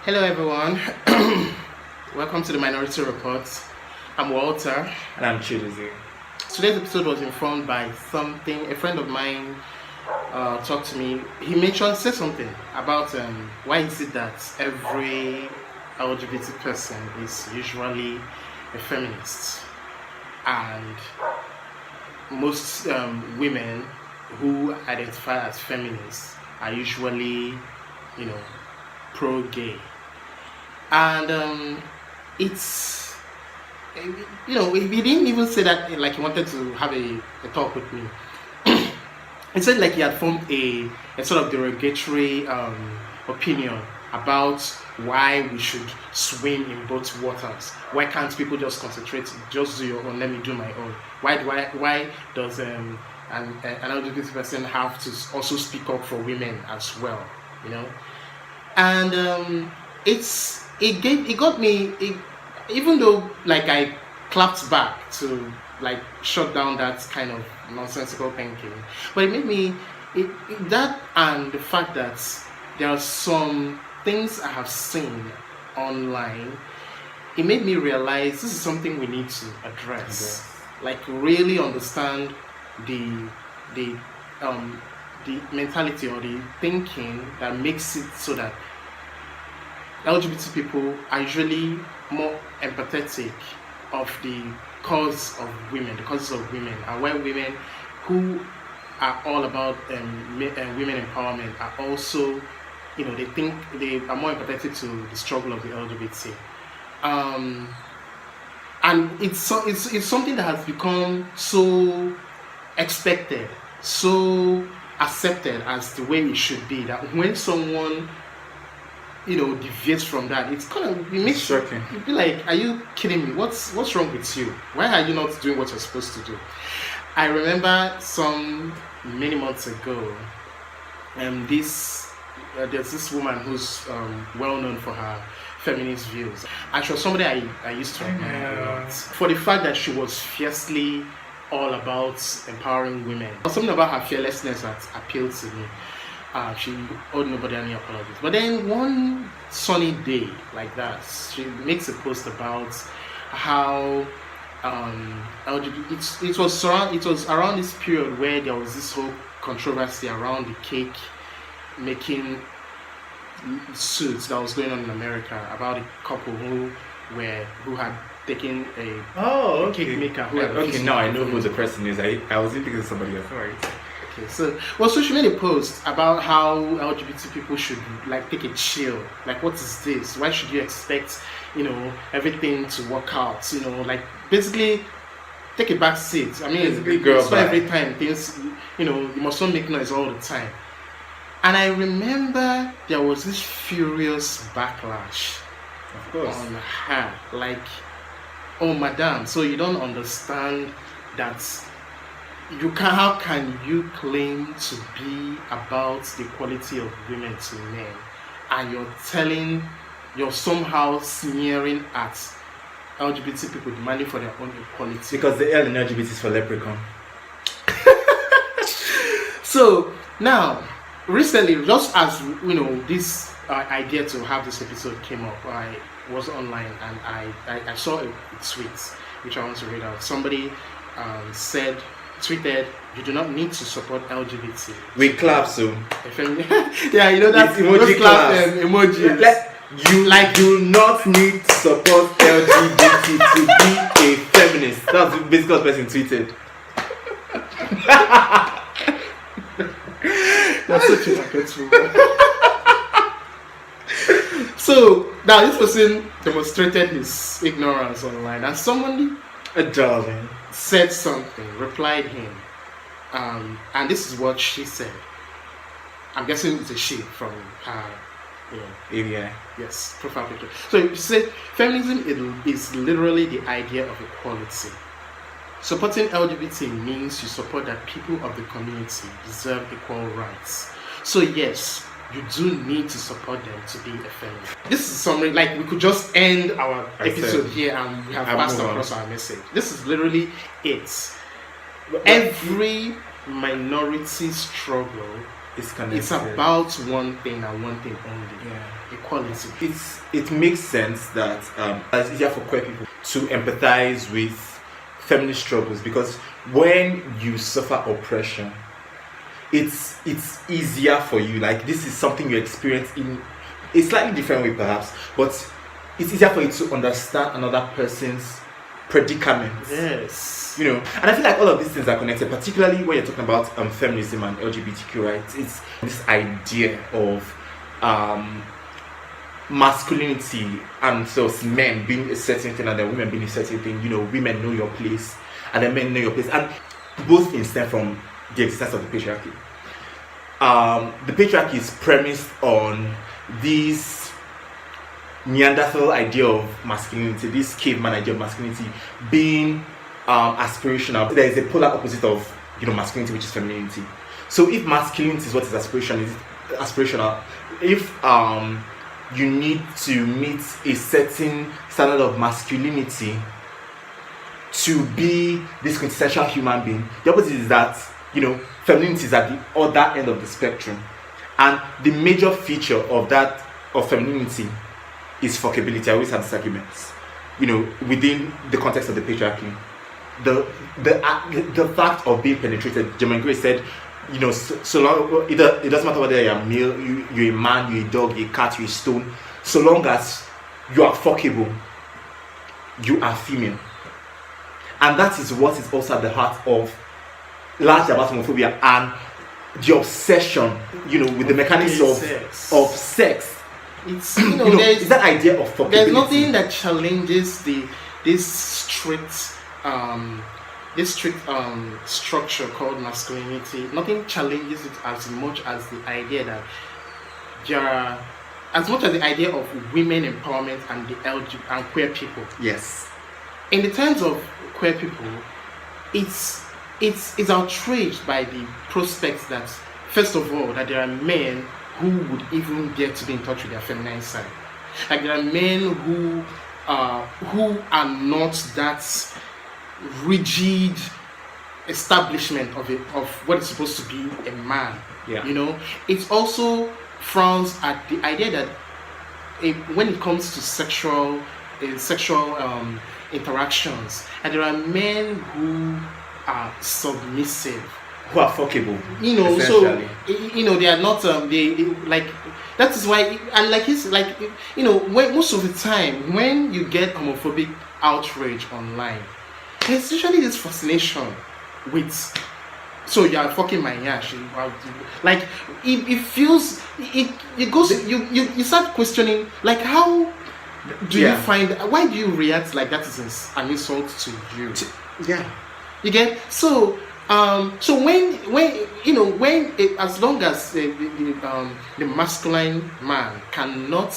Hello, everyone. Welcome to the Minority Report. I'm Walter. And I'm Chidozie. Today's episode was informed by something a friend of mine talked to me. He said something about why is it that every LGBT person is usually a feminist, and most women who identify as feminists are usually, pro-gay. And it's, he didn't even say that like he wanted to have a talk with me. He said like he had formed a sort of derogatory opinion about why we should swim in both waters. Why can't people just concentrate, just do your own, let me do my own? Why does an LGBT person have to also speak up for women as well? And it got me, even though like I clapped back to like shut down that kind of nonsensical thinking, but it made me that, and the fact that there are some things I have seen online, it made me realize this is something we need to address. Like really understand the mentality or the thinking that makes it so that LGBT people are usually more empathetic of the causes of women, and why women who are all about women empowerment are also, they think they are more empathetic to the struggle of the LGBT. And it's something that has become so expected, so accepted as the way it should be, that when someone deviates from that, it's kind of, it makes shocking. You'd be like, are you kidding me? What's wrong with you? Why are you not doing what you're supposed to do? I remember many months ago, there's this woman who's well known for her feminist views, and she was somebody I used to admire a lot for the fact that she was fiercely all about empowering women. Something about her fearlessness that appealed to me. She owed nobody any apologies. But then one sunny day like that, she makes a post about how LGBT. It was around this period where there was this whole controversy around the cake making suits that was going on in America, about a couple who had taken a cake maker who had okay, now I know who the person is. I was thinking of somebody else. Alright. Okay, so she made a post about how LGBT people should like take a chill. Like, what is this? Why should you expect, everything to work out? Like basically take a back seat. I mean, it's not every time things, you must not make noise all the time. And I remember there was this furious backlash on her. Like, oh, madam, so you don't understand that how can you claim to be about the equality of women to men, and you're somehow sneering at LGBT people demanding for their own equality? Because the L in LGBT is for leprechaun. So now, recently, just as this idea to have this episode came up, I was online and I saw a tweet which I want to read out. Somebody tweeted, "You do not need to support LGBT." We clap so. Yeah, that's emoji clap emoji. You do not need to support LGBT to be a feminist. That's basically what the person tweeted. That's such a forgetful. So now this person demonstrated his ignorance online, and somebody, a darling, said something, replied him, and this is what she said. I'm guessing it's a she from her, area. Yes, profile picture. So she said, feminism is literally the idea of equality. Supporting LGBT means you support that people of the community deserve equal rights. So yes, you do need to support them to be a feminist. This is summary. Like, we could just end our episode here and we have passed across our message. This is literally it. Every minority struggle It's connected. It's about one thing and one thing only. Yeah. Equality. It makes sense that it's easier for queer people to empathize with feminist struggles, because when you suffer oppression, it's easier for you. Like, this is something you experience in a slightly different way perhaps, but it's easier for you to understand another person's predicament. Yes. You know, and I feel like all of these things are connected, particularly when you're talking about feminism and LGBTQ rights. It's this idea of masculinity, and so it's men being a certain thing and then women being a certain thing. You know, women know your place and then men know your place, and both stem from the existence of the patriarchy. The patriarchy is premised on this Neanderthal idea of masculinity, this caveman idea of masculinity being aspirational. There is a polar opposite of, you know, masculinity, which is femininity. So if masculinity is what is aspirational, if you need to meet a certain standard of masculinity to be this quintessential human being, the opposite is that, you know, femininity is at the other end of the spectrum. And the major feature of femininity is fuckability. I always have this argument, you know, within the context of the patriarchy. The fact of being penetrated, German Gray said, you know, so long, it doesn't matter whether you're a male, you're a man, you're a dog, you're a cat, you're a stone, so long as you are fuckable, you are female. And that is what is also at the heart of largely about homophobia and the obsession, you know, with the mechanics of sex. It's, you know, it's that idea of fuckability. There's nothing that challenges this strict structure called masculinity. Nothing challenges it as much as the idea that as much as the idea of women empowerment and the LGBT and queer people. Yes. In the terms of queer people, it's outraged by the prospects that, first of all, that there are men who would even get to be in touch with their feminine side. Like, there are men who are not that rigid establishment of what is supposed to be a man. Yeah. You know, it also frowns at the idea that when it comes to sexual interactions, and there are men who are submissive, who are fuckable. You know, so you know, they are not they like, that is why, and like it's like, you know, when most of the time when you get homophobic outrage online, there's usually this fascination with, so you are fucking my yash, like it feels it goes, you start questioning, like, how do you find, why do you react like that is an insult to you? Yeah, you get, so when you know, when as long as the masculine man cannot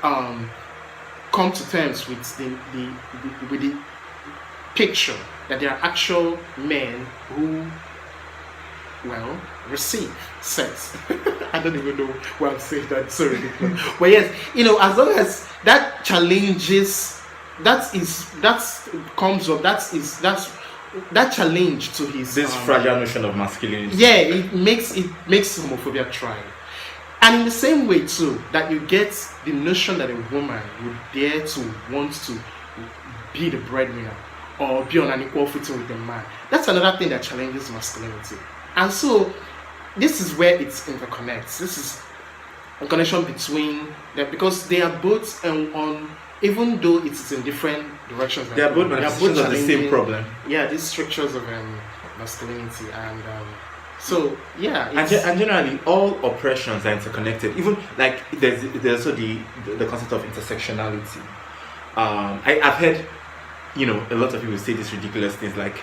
come to terms with the picture that there are actual men who, well, receive sex. I don't even know why I'm saying that, so ridiculous. But yes, you know, as long as that challenges, that challenge to his this fragile notion of masculinity. Yeah, it makes homophobia thrive. And in the same way too, that you get the notion that a woman would dare to want to be the breadwinner or be on an equal footing with a man. That's another thing that challenges masculinity. And so this is where it interconnects. This is a connection between them, because they are both on, even though it is in different directions. They are both manifestations of the same problem. Yeah, these structures of masculinity, and so yeah. And generally, all oppressions are interconnected. Even like there's also the concept of intersectionality. I've heard, you know, a lot of people say these ridiculous things, like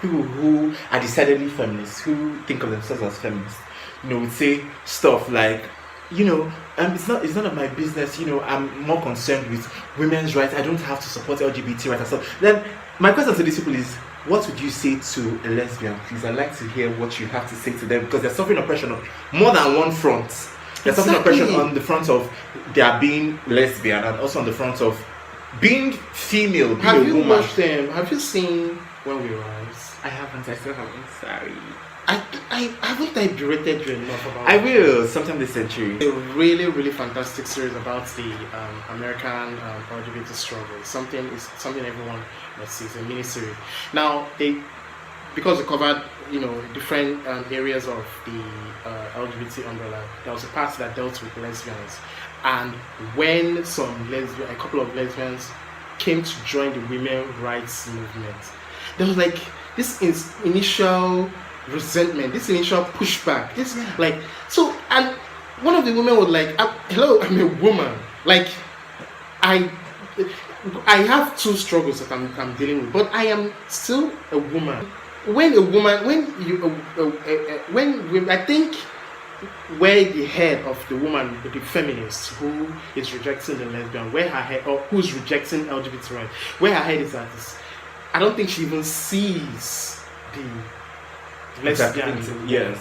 people who are decidedly feminists, who think of themselves as feminists, you know, would say stuff like, you know, it's none of my business, you know, I'm more concerned with women's rights, I don't have to support LGBT rights and stuff. Then my question to these people is, what would you say to a lesbian? Please, I'd like to hear what you have to say to them, because they're suffering oppression on more than one front. They're suffering oppression on the front of their being lesbian, and also on the front of being female, being have a you woman. watched them? Have you seen when we rise. I haven't. I still haven't. Sorry. I haven't I berated you enough about I will sometime this century. a really, really fantastic series about the American LGBT struggle. Something everyone must see. It's a mini series. Now because they covered different areas of the LGBT umbrella. There was a part that dealt with lesbians, and when a couple of lesbians came to join the women rights movement, there was like this initial resentment, this initial pushback, and one of the women was like, hello, I'm a woman, like I have two struggles that I'm dealing with, but I am still a woman. When I think where the head of the woman, the feminist who is rejecting the lesbian, where her head, or who's rejecting LGBT rights, where her head is at is, I don't think she even sees the lesbian. Yes.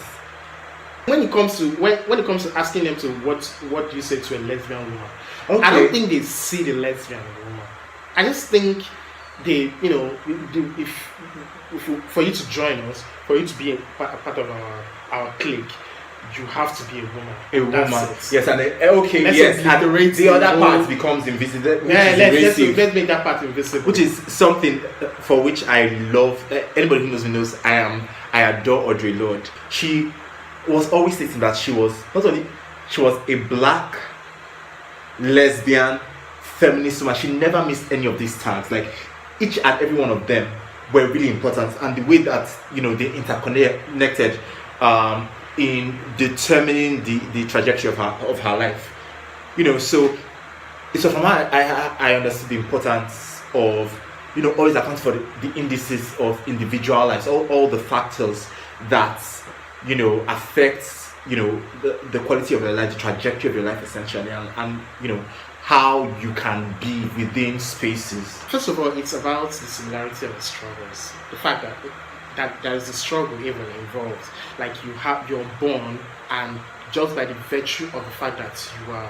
When it comes to asking them to what do you say to a lesbian woman, Okay. I don't think they see the lesbian woman. I just think they, if for you to join us, for you to be a part of our clique, you have to be a woman. A woman. That's it. Yes, and and the other part becomes invisible. Let's make that part invisible. Which is something for which I love. Anybody who knows me knows I adore Audre Lorde. She was always stating that she was a black lesbian feminist woman. She never missed any of these tags. Like each and every one of them were really important, and the way that they interconnected in determining the trajectory of her life. So from her I understood the importance of always account for the indices of individual lives, all the factors that affects the quality of your life, the trajectory of your life essentially, and how you can be within spaces. First of all, it's about the similarity of the struggles. The fact that there is a struggle even involved. Like you're born, and just by the virtue of the fact that you are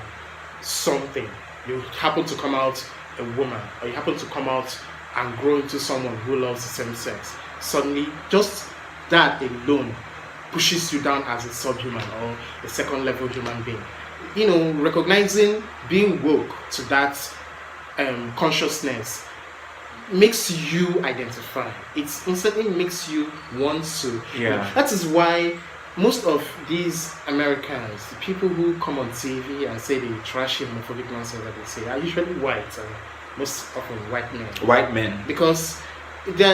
something, you happen to come out a woman, or you happen to come out and grow into someone who loves the same sex. Suddenly, just that alone pushes you down as a subhuman or a second level human being. Recognizing, being woke to that consciousness makes you identify. It instantly makes you want to. Yeah. That is why most of these Americans, the people who come on TV and say the trashy homophobic nonsense that they say, are usually white, and most often white men. White men. Because they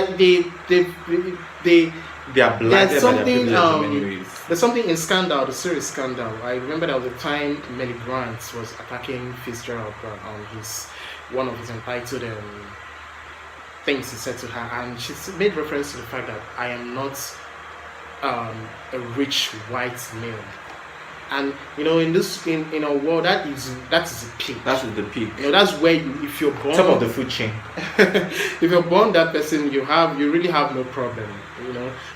are blinded by their privilege in many ways. There's something in Scandal, the series Scandal. I remember there was a time Melly Grant was attacking Fitzgerald on one of his entitled things he said to her, and she made reference to the fact that I am not a rich white male. And in our world, that is the peak. That is the peak. That's where if you're born top of the food chain. if you're born that person, you really have no problem.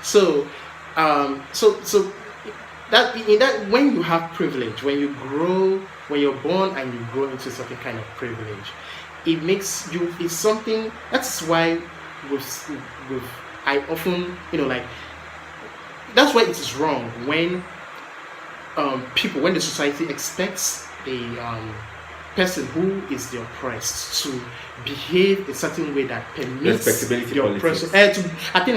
So that when you have privilege, when you're born and you grow into a certain kind of privilege, it makes you. It's something. That's why I often that's why it is wrong when when the society expects the person who is the oppressed to behave a certain way that permits respectability the oppressor to attain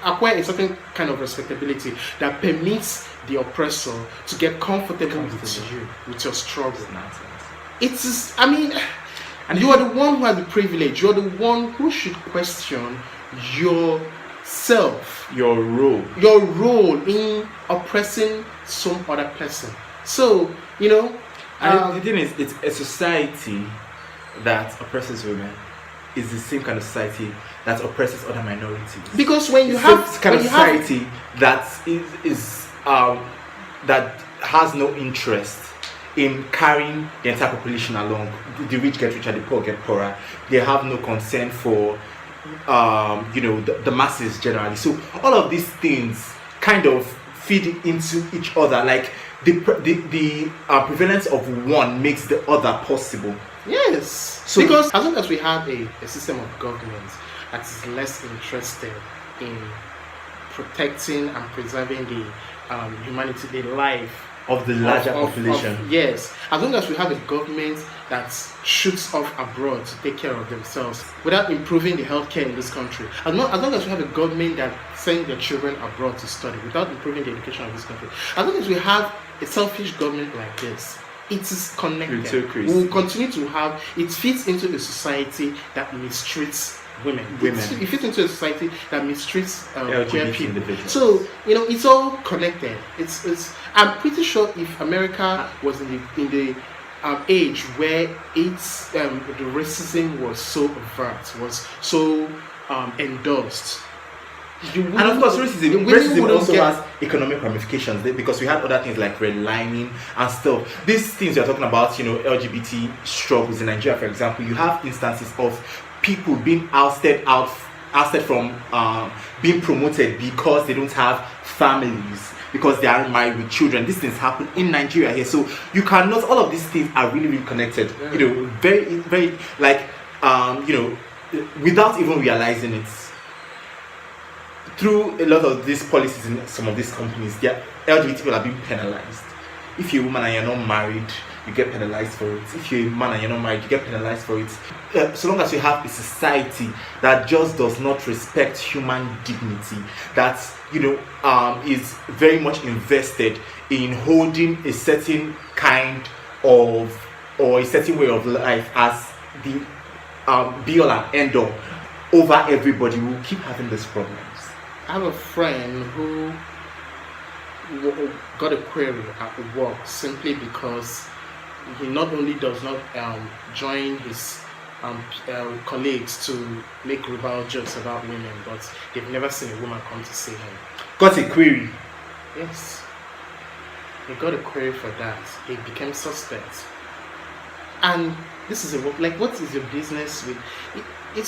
acquire a certain kind of respectability that permits the oppressor to get comfortable with you, with your struggle. It is. And you are the one who has the privilege. You are the one who should question yourself, your role in oppressing some other person. So and the thing is, it's a society that oppresses women is the same kind of society that oppresses other minorities. Because when you it's have this kind of society that is that has no interest in carrying the entire population along. The rich get richer, the poor get poorer. They have no concern for the masses generally. So all of these things kind of feed into each other. Like the prevalence of one makes the other possible. Yes. So because as long as we have a system of government that is less interested in protecting and preserving the humanity, the life Of the larger population. yes, as long as we have a government that shoots off abroad to take care of themselves without improving the healthcare in this country, as long as we have a government that sends their children abroad to study without improving the education of this country, as long as we have a selfish government like this, it is connected. We will continue to have it. Fits into a society that mistreats women. It fits into a society that mistreats queer people. Individuals. So it's all connected. I'm pretty sure if America was in the age where it's the racism was so overt, was so endorsed. And of course, racism also has economic ramifications because we had other things like redlining and stuff. These things you're talking about, LGBT struggles in Nigeria, for example, you have instances of people being ousted from being promoted because they don't have families, because they aren't married with children. These things happen in Nigeria here, so you cannot. All of these things are really, really connected. Yeah. Very, very without even realizing it. Through a lot of these policies in some of these companies, LGBT people are being penalized. If you're a woman and you're not married, you get penalized for it. If you're a man and you're not married, you get penalized for it. So long as you have a society that just does not respect human dignity, that is very much invested in holding a certain kind of or a certain way of life as the be all and end all over everybody, we'll keep having these problems. I have a friend who got a query at work simply because he not only does not join his colleagues to make ribald jokes about women, but they've never seen a woman come to see him. Got a query? Yes. He got a query for that. He became suspect. And this is what is your business with? I'm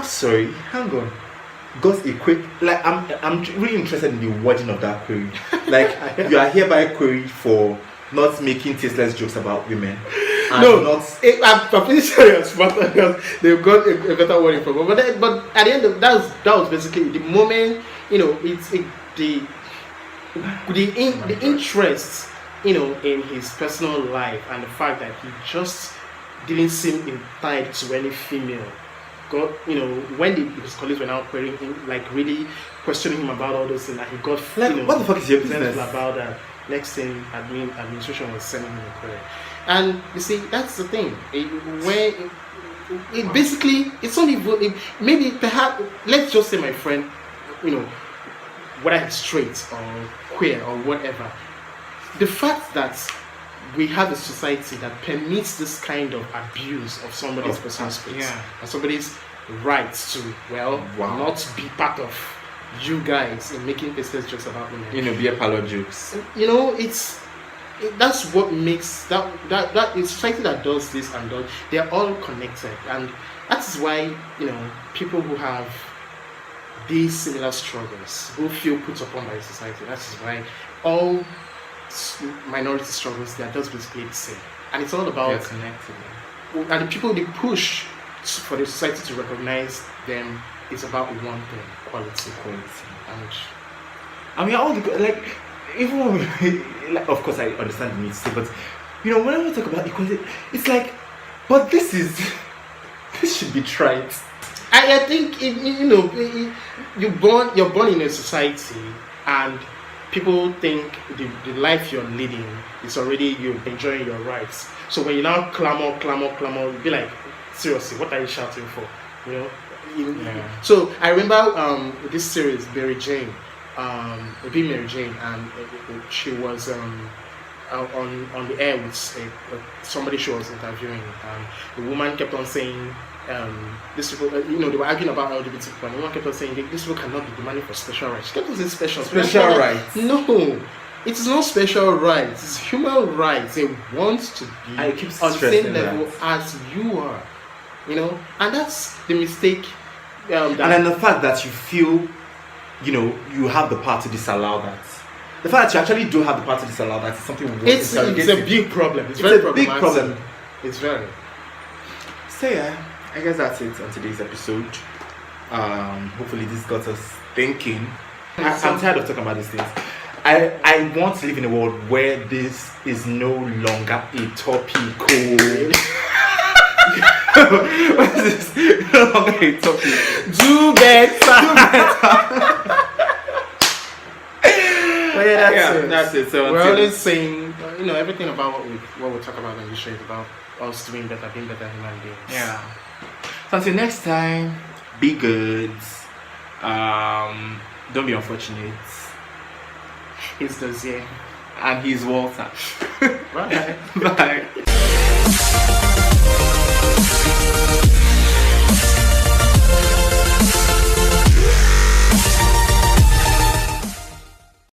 sorry. Hang on. Got a query? Like I'm really interested in the wording of that query. Like you are hereby queried for not making tasteless jokes about women. I'm pretty serious, but they've got a better wording for it. But at the end of that was basically the moment. The interest in his personal life and the fact that he just didn't seem entitled to any female. When his colleagues were now querying him, like really questioning him about all those things, and he got what the fuck is your business about that. Next thing, administration was sending him a query, and you see that's the thing. It's not even maybe perhaps let's just say my friend, whether he's straight or queer or whatever, the fact that we have a society that permits this kind of abuse of somebody's personal space and somebody's rights to not be part of you guys in making tasteless jokes about women. Be a parlor jokes. That's what makes that a society that does this and does. They're all connected, and that is why people who have these similar struggles, who feel put upon by society. That is why all minority struggles, they are just basically the same, and it's all about connected. And the people they push for the society to recognize them is about one thing: quality. And we are all even when we, of course I understand the need to say, but whenever we talk about equality, it's like, but this should be tried. I think you're born in a society, and people think the life you're leading is already you enjoying your rights. So when you now clamor, you'll be like, seriously, what are you shouting for? So I remember this series, Mary Jane, and she was on the air with somebody she was interviewing. The woman kept on saying, these people, they were arguing about LGBT people, and the woman kept on saying, these people cannot be demanding for special rights. She kept on saying special rights. No, it is not special rights. It's human rights. They want to be on the same level as you are. And that's the mistake. And then the fact that you feel, you have the power to disallow that. The fact that you actually do have the power to disallow that is something it's a big problem. It's very problematic. Big problem. It's very. So I guess that's it on today's episode. Hopefully this got us thinking. I'm tired of talking about these things. I want to live in a world where this is no longer a topic. What is this? No longer a topic. Do better. But yeah, that's it. So we're always saying, everything about what we talk about on this show is about us doing better, being better human beings. Yeah. So until next time, be good. Don't be unfortunate. It's Dozier. And he's Walter. Bye. Bye.